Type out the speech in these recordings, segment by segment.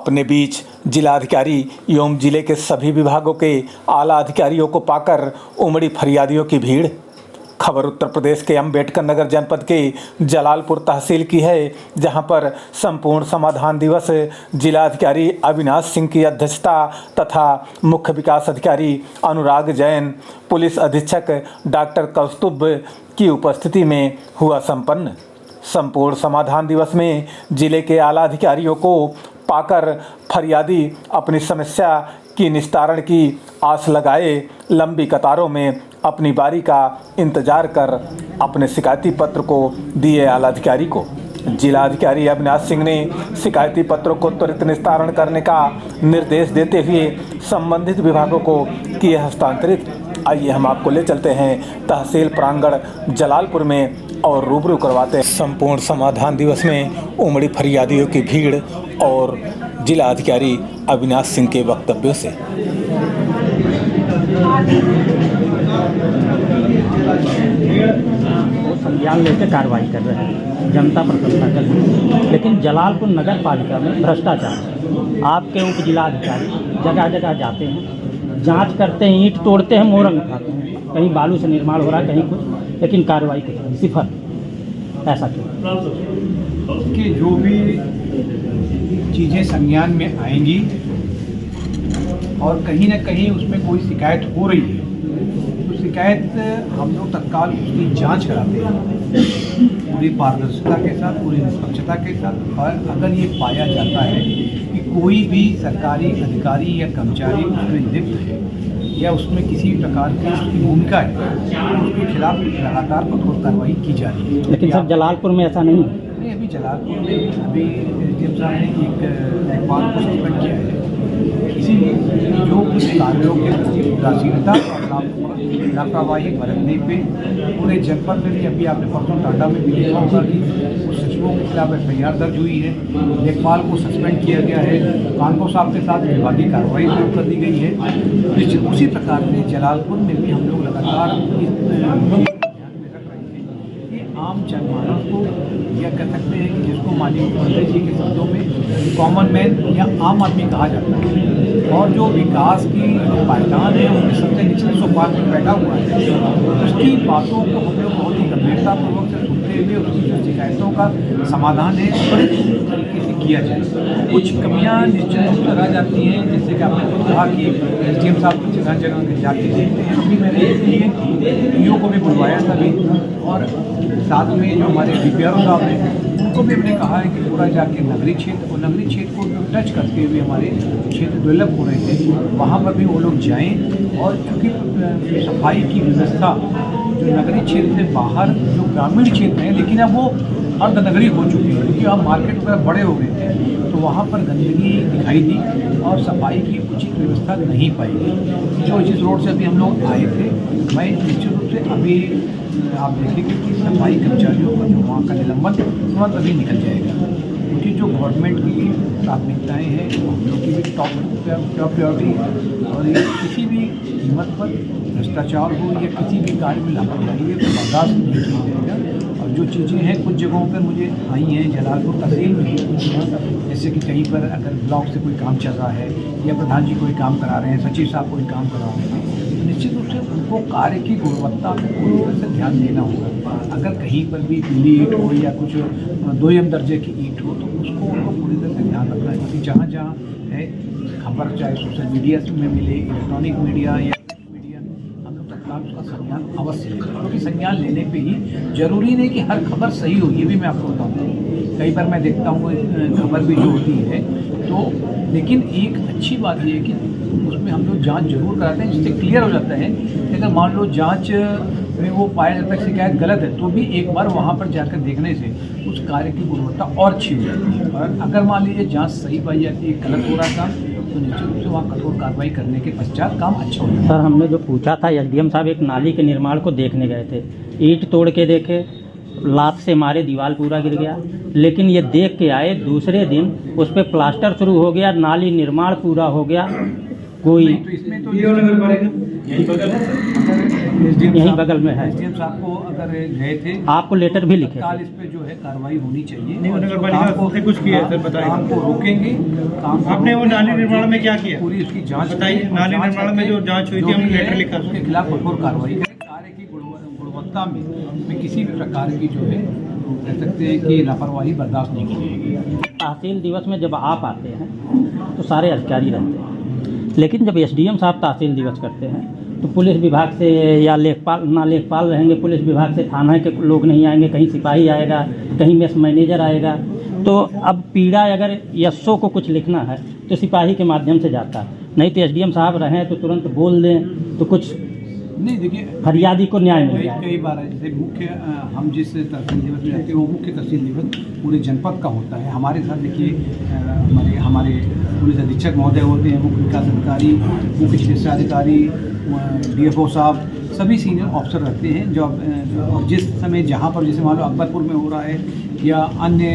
अपने बीच जिलाधिकारी एवं जिले के सभी विभागों के आला अधिकारियों को पाकर उमड़ी फरियादियों की भीड़। खबर उत्तर प्रदेश के अम्बेडकर नगर जनपद के जलालपुर तहसील की है, जहां पर संपूर्ण समाधान दिवस जिलाधिकारी अविनाश सिंह की अध्यक्षता तथा मुख्य विकास अधिकारी अनुराग जैन, पुलिस अधीक्षक डॉक्टर कौस्तुभ की उपस्थिति में हुआ संपन्न। संपूर्ण समाधान दिवस में जिले के आला अधिकारियों को पाकर फरियादी अपनी समस्या की निस्तारण की आस लगाए लंबी कतारों में अपनी बारी का इंतजार कर अपने शिकायती पत्र को दिए आला अधिकारी को। जिला अधिकारी अविनाश सिंह ने शिकायती पत्रों को त्वरित निस्तारण करने का निर्देश देते हुए संबंधित विभागों को किए हस्तांतरित। आइए हम आपको ले चलते हैं तहसील प्रांगण जलालपुर में और रूबरू करवाते हैं संपूर्ण समाधान दिवस में उमड़ी फरियादियों की भीड़ और जिला अधिकारी अविनाश सिंह के वक्तव्यों से। वो संज्ञान लेकर कार्रवाई कर रहे हैं, जनता प्रसन्नता कर रही है। लेकिन जलालपुर नगर पालिका में भ्रष्टाचार, आपके उप जिलाधिकारी जगह जगह जाते हैं, जांच करते हैं, ईंट तोड़ते हैं, मोरंग उठाते हैं, कहीं बालू से निर्माण हो रहा है, कहीं कुछ, लेकिन कार्रवाई कुछ नहीं, सिफर। ऐसा क्यों? कि जो भी चीज़ें संज्ञान में आएंगी और कहीं ना कहीं उसमें कोई शिकायत हो रही है तो शिकायत हम लोग तत्काल उसकी जांच कराते हैं पूरी पारदर्शिता के साथ, पूरी निष्पक्षता के साथ। और अगर ये पाया जाता है कि कोई भी सरकारी अधिकारी या कर्मचारी उसमें लिप्त है या उसमें किसी प्रकार की उसकी भूमिका है तो उसके खिलाफ लगातार कठोर कार्रवाई की जा रही है। लेकिन सर जलालपुर में ऐसा नहीं है। अभी जलालपुर में अभी एसडीएम साहब ने एक लेखपाल को सस्पेंड किया है, इसीलिए जो कुछ कार्यों के प्रति उदासीनता और लापरवाही बरतने पे पूरे जनपद में भी, अभी आपने परसों टाटा में भी देखा होगा कि उस सचिवों के खिलाफ एफआईआर दर्ज हुई है, लेखपाल को सस्पेंड किया गया है, कानपुर साहब के साथ विभागीय कार्रवाई शुरू कर दी गई है। उसी प्रकार से जलालपुर में भी हम लोग लगातार आम जनमानस को यह कह सकते हैं कि जिसको माननीय मुख्यमंत्री जी के शब्दों में कॉमन मैन या आम आदमी कहा जाता है और जो विकास की पायदान है उसके सबसे निचले सोपान पर बैठा हुआ है, उसकी बातों को हम लोग बहुत ही गंभीरतापूर्वक से सुनते हुए उसकी जो शिकायतों का समाधान है त्वरित तरीके से किया जाए। कुछ कमियाँ निश्चित रूप से रह जाती हैं, जैसे कि आपने कहा कि एसडीएम साहब जगह जगह जाके देखते हैं। अभी मैंने इसलिए ईओ को भी बुलवाया था अभी, और साथ में जो हमारे डीपीआरओ साहब हैं उनको भी हमने कहा है कि पूरा जाके नगरीय क्षेत्र को टच करते हुए हमारे क्षेत्र डेवलप हो रहे थे, वहाँ पर भी वो लोग जाएं। और चूँकि सफाई की व्यवस्था जो नगरीय क्षेत्र से बाहर जो ग्रामीण क्षेत्र हैं, लेकिन अब वो अर्धनगरीय हो चुकी है क्योंकि हम मार्केट पर बड़े हो गए थे, तो वहाँ पर गंदगी दिखाई दी और सफाई की उचित व्यवस्था नहीं पाई गई। जो जिस रोड से अभी हम लोग आए थे, मैं निश्चित रूप से अभी आप देखेंगे कि सफाई कर्मचारियों का जो वहाँ का निलंबन तुरंत अभी निकल जाएगा, क्योंकि जो गवर्नमेंट की प्राथमिकताएं हैं वो हम लोग की भी टॉप प्रायोरिटी है। और ये किसी भी कीमत पर भ्रष्टाचार हो या किसी भी कार्य में लापरवाही है तो बर्दाश्त नहीं किया जाएगा। और जो चीज़ें हैं कुछ जगहों पर मुझे आई हैं जलालपुर तहसील में, जैसे कि कहीं पर अगर ब्लॉक से कोई काम चल रहा है या प्रधान जी कोई काम करा रहे हैं, सचिव साहब कोई काम करा रहे हैं, तो निश्चित रूप से उनको कार्य की गुणवत्ता पर पूरी तरह से ध्यान देना होगा। अगर कहीं पर भी पीली ईंट हो या कुछ 2M दर्जे की ईंट हो तो उसको उनको पूरी तरह से ध्यान रखना है, क्योंकि जहाँ जहाँ है खबर, चाहे सोशल मीडिया में मिले, इलेक्ट्रॉनिक मीडिया या मीडिया, हम लोग तत्काल उसका संज्ञान अवश्य लें, क्योंकि संज्ञान लेने पे ही जरूरी नहीं कि हर खबर सही हो। ये भी मैं आपको बताऊँ, कई बार मैं देखता हूँ खबर भी जो होती है तो, लेकिन एक अच्छी बात ये है कि उसमें हम लोग जांच जरूर कराते हैं जिससे क्लियर हो जाता है। अगर मान लो जांच में वो पाया जाता है शिकायत गलत है तो भी एक बार वहाँ पर जाकर देखने से उस कार्य की गुणवत्ता और अच्छी हो जाती है। और अगर मान लीजिए जांच सही पाई जाती है, गलत हो रहा काम, तो निश्चित रूप से वहाँ कठोर कार्रवाई करने के पश्चात काम अच्छा हो जाता है। सर हमने जो पूछा था, एसडीएम साहब एक नाली के निर्माण को देखने गए थे, ईंट तोड़ के देखे, लात से मारे, दीवार पूरा गिर गया, लेकिन ये देख के आए दूसरे दिन उस पर प्लास्टर शुरू हो गया, नाली निर्माण पूरा हो गया। कोई तो इसमें तो यहीं बगल में है। एसडीएम साहब को अगर गए थे, आपको लेटर भी लिखे तत्काल इस पे जो है कार्रवाई होनी चाहिए। नहीं, नगर पालिका से कुछ किया है सर, बताइए। काम को रोकेंगे, काम को आपने वो नाली निर्माण में क्या किया? पूरी उसकी जांच बताइए। करें, नाली जांच निर्माण में करके जो जांच हुई थी, जो हमने भी है, लेटर लिखा था। उसके खिलाफ कठोर कार्रवाई करें। कार्य की गुणवत्ता में किसी भी प्रकार की जो है कह सकते हैं कि लापरवाही बर्दाश्त नहीं की जाएगी। तहसील दिवस में जब आप आते हैं तो सारे अधिकारी रहते हैं, लेकिन जब एसडीएम साहब तहसील दिवस करते हैं तो पुलिस विभाग से या लेखपाल रहेंगे, पुलिस विभाग से थाना के लोग नहीं आएंगे, कहीं सिपाही आएगा, कहीं मेस मैनेजर आएगा। तो अब पीड़ा अगर एसओ को कुछ लिखना है तो सिपाही के माध्यम से जाता है, नहीं तो एसडीएम साहब रहें तो तुरंत बोल दें तो कुछ नहीं। देखिए, फरियादी को न्याय मिल जाए। कई बार है, जैसे मुख्य हम जिस तहसील दिवस में जाते हैं वो मुख्य तहसील दिवस पूरे जनपद का होता है। हमारे साथ देखिए हमारे पुलिस अधीक्षक महोदय होते हैं, मुख्य विकास अधिकारी, मुख्य चिकित्सा अधिकारी, डीएफओ साहब, सभी सीनियर ऑफिसर रहते हैं। जो और जिस समय जहाँ पर जैसे मान लो अकबरपुर में हो रहा है या अन्य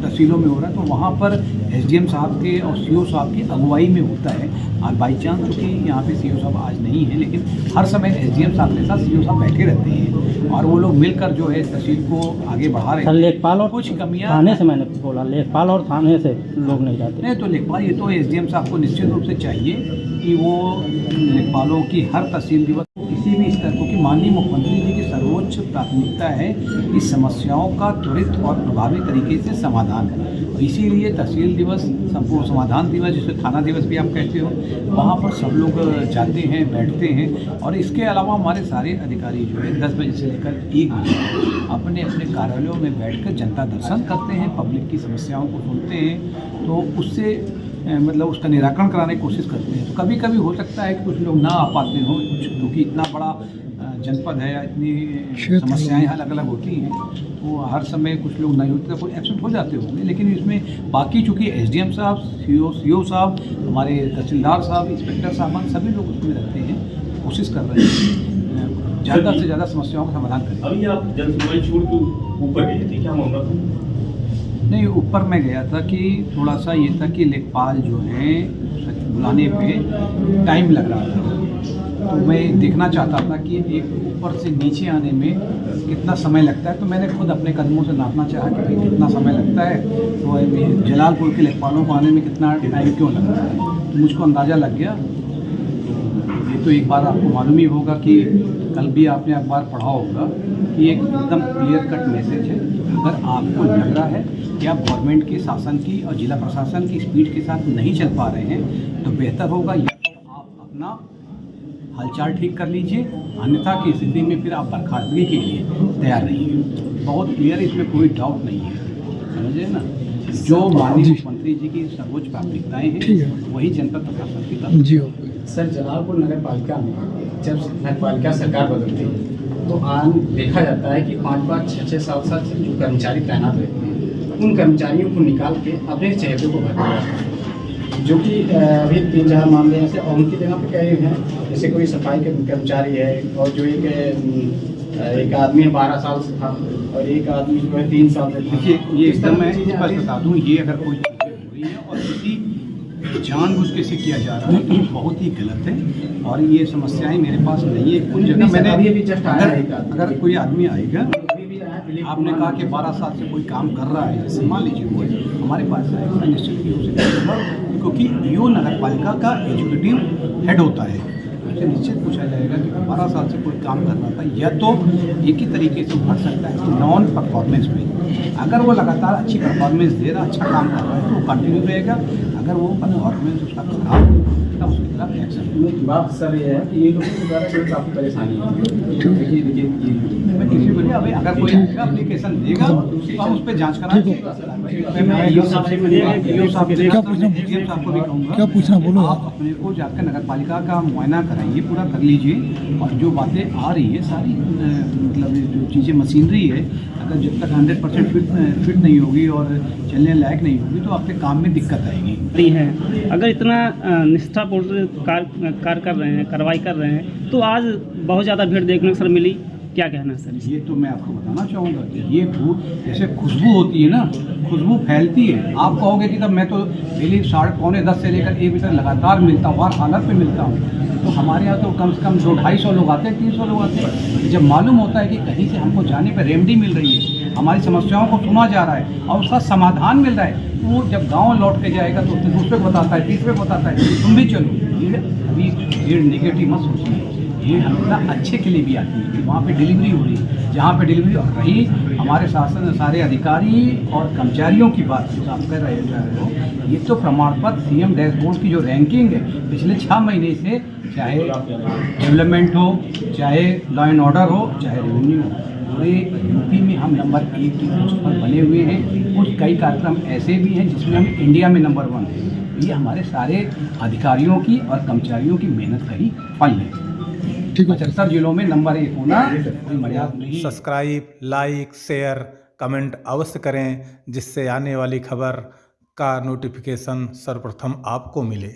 तहसीलों में हो रहा है तो वहाँ पर एसडीएम साहब के और सीओ साहब की अगुवाई में होता है। और बाई चांस चूँकि यहाँ पे सीओ साहब आज नहीं है, लेकिन हर समय एसडीएम साहब के साथ सीओ साहब बैठे रहते हैं और वो लोग मिलकर जो है तहसील को आगे बढ़ा रहे हैं। लेखपाल और कुछ कमियाँ थाने से, मैंने बोला लेखपाल और थाने से लोग नहीं जाते। नहीं तो लेखपाल, ये तो एसडीएम साहब को निश्चित रूप से चाहिए कि वो लेखपालों की हर तहसील दिवस किसी भी स्तर को, कि माननीय मुख्यमंत्री जी की सर्वोच्च प्राथमिकता है कि समस्याओं का त्वरित और प्रभावी तरीके से समाधान है। और इसीलिए तहसील दिवस, संपूर्ण समाधान दिवस, जिसे थाना दिवस भी आप कहते हो, वहाँ पर सब लोग जाते हैं, बैठते हैं। और इसके अलावा हमारे सारे अधिकारी जो है 10 बजे से लेकर 1 बजे अपने अपने कार्यालयों में बैठकर जनता दर्शन करते हैं, पब्लिक की समस्याओं को सुनते हैं, तो उससे मतलब उसका निराकरण कराने की कोशिश करते हैं। तो कभी कभी हो सकता है कि कुछ लोग ना आ पाते हों, क्योंकि इतना बड़ा जनपद है या इतनी समस्याएं अलग अलग होती हैं, तो हर समय कुछ लोग नहीं होते, कोई एब्सेंट हो जाते होंगे। लेकिन इसमें बाकी चूँकि एसडीएम साहब, सीओ साहब, हमारे तहसीलदार साहब, इंस्पेक्टर साहब, सभी लोग उसमें रहते हैं, कोशिश कर रहे हैं ज़्यादा से ज़्यादा समस्याओं का समाधान करें। अभी आप जनसुनवाई छोड़ के ऊपर गए थे, क्या मामला था? नहीं, ऊपर मैं गया था कि थोड़ा सा ये था कि लेखपाल जो है बुलाने पे टाइम लग रहा था, तो मैं देखना चाहता था कि एक ऊपर से नीचे आने में कितना समय लगता है। तो मैंने खुद अपने कदमों से नापना चाहा कि भाई कितना समय लगता है, तो जलालपुर के लेखपालों को आने में कितना टाइम क्यों लगता है, तो मुझको अंदाज़ा लग गया। ये तो एक बार आपको मालूम ही होगा कि कल भी आपने अखबार पढ़ा होगा कि एक एकदम क्लियर कट मैसेज है। अगर आपको लग रहा है कि आप गवर्नमेंट के शासन की और जिला प्रशासन की स्पीड के साथ नहीं चल पा रहे हैं, तो बेहतर होगा या तो आप अपना हालचाल ठीक कर लीजिए, अन्यथा की स्थिति में फिर आप बर्खास्तगी के लिए तैयार रहिए। बहुत क्लियर, इसमें कोई डाउट नहीं है, समझे ना। जो माननीय मुख्यमंत्री जी की सर्वोच्च प्राथमिकताएं हैं वही जनपद प्रशासन की प्राथमिकता। सर, जलालपुर नगर पालिका में जब नगर पालिका सरकार बदलती है तो आम देखा जाता है कि 5-5, 6-6 साल से जो कर्मचारी तैनात रहते हैं उन कर्मचारियों को निकाल के अपने चहेते को भरते हैं, जो कि अभी 3-4 मामले ऐसे और उनकी जगह पर कई हैं। जैसे कोई सफाई के कर्मचारी है और जो एक आदमी 12 साल से था और एक आदमी जो है 3 साल से था। देखिए, ये एकदम मैं स्पष्ट बता दूँ, ये अगर कोई चीज़ें हो रही है और किसी जानबूझ के से किया जा रहा है तो बहुत ही गलत है। और ये समस्याएं मेरे पास नहीं है। कुछ जगह मैंने अगर कोई आदमी आएगा, आपने कहा कि 12 साल से कोई काम कर रहा है, जैसे मान लीजिए वो हमारे पास आएगा, मैं निश्चित रूप से करूँगा, क्योंकि ईओ नगर पालिका का एजुकेटिव हेड होता है, उससे निश्चित पूछा जाएगा कि 12 साल से कोई काम कर रहा था, या तो एक ही तरीके से भर सकता है कि नॉन परफॉर्मेंस में। अगर वो लगातार अच्छी परफॉर्मेंस दे रहा, अच्छा काम कर रहा है तो वो कंटिन्यू रहेगा। अगर वो परफॉर्मेंस उसका खराब हो तब उसके खिलाफ एक्शन। बात सर ये है कि ये लोगों के द्वारा जो काफ़ी परेशानी है। देखिए मैं किसी को नहीं, अगर कोई एप्लीकेशन देगा तो हम उस पर जाँच कराएंगे। क्या पूछना बोलो। आप अपने को जाकर नगर पालिका का मुआयना कराइए, पूरा कर लीजिए, और जो बातें आ रही है सारी, मतलब जो चीज़ें मशीनरी है, अगर जब तक 100% फिट नहीं होगी और चलने लायक नहीं होगी तो आपके काम में दिक्कत आएगी। है अगर इतना निष्ठापूर्ण कार्य कर रहे हैं, कार्रवाई कर रहे हैं, तो आज बहुत ज़्यादा भीड़ देखने को सर मिली। क्या कहना है सर? ये तो मैं आपको बताना चाहूँगा कि ये फूड जैसे खुशबू होती है ना, खुशबू फैलती है। आप कहोगे कि तब मैं तो डेली 9:30 से लेकर 1 बजे तक लगातार मिलता हूँ, हर हालत में मिलता हूँ, तो हमारे यहाँ तो कम से कम 200-250 लोग आते हैं, 300 लोग आते हैं। जब मालूम होता है कि कहीं से हमको जाने पर रेमेडी मिल रही है, हमारी समस्याओं को सुना जा रहा है और उसका समाधान मिल रहा है, तो वो जब गाँव लौट के जाएगा तो उसने दूसरे को बताता है, तीसरे को बताता है, तुम भी चलो। ये अभी भीड़ नेगेटिव मत सोचिए, ये हमेशा अच्छे के लिए भी आती है कि वहाँ पे डिलीवरी हो रही है। जहाँ पे डिलीवरी रही, हमारे शासन सारे अधिकारी और कर्मचारियों की बात जो आप कर रहे हो, ये तो प्रमाण पत्र सीएम डैशबोर्ड की जो रैंकिंग है पिछले 6 महीने से, चाहे डेवलपमेंट हो, चाहे लॉ एंड ऑर्डर हो, चाहे रेवेन्यू हो, पूरे यूपी में हम नंबर 1 की पोस्ट पर बने हुए हैं। कुछ कई कार्यक्रम ऐसे भी हैं जिसमें हम इंडिया में नंबर 1 हैं। ये हमारे सारे अधिकारियों की और कर्मचारियों की मेहनत का ही फल है। 75 जिलों में नंबर 1 होना कोई मर्यादा नहीं। सब्सक्राइब, लाइक, शेयर, कमेंट अवश्य करें, जिससे आने वाली खबर का नोटिफिकेशन सर्वप्रथम आपको मिले।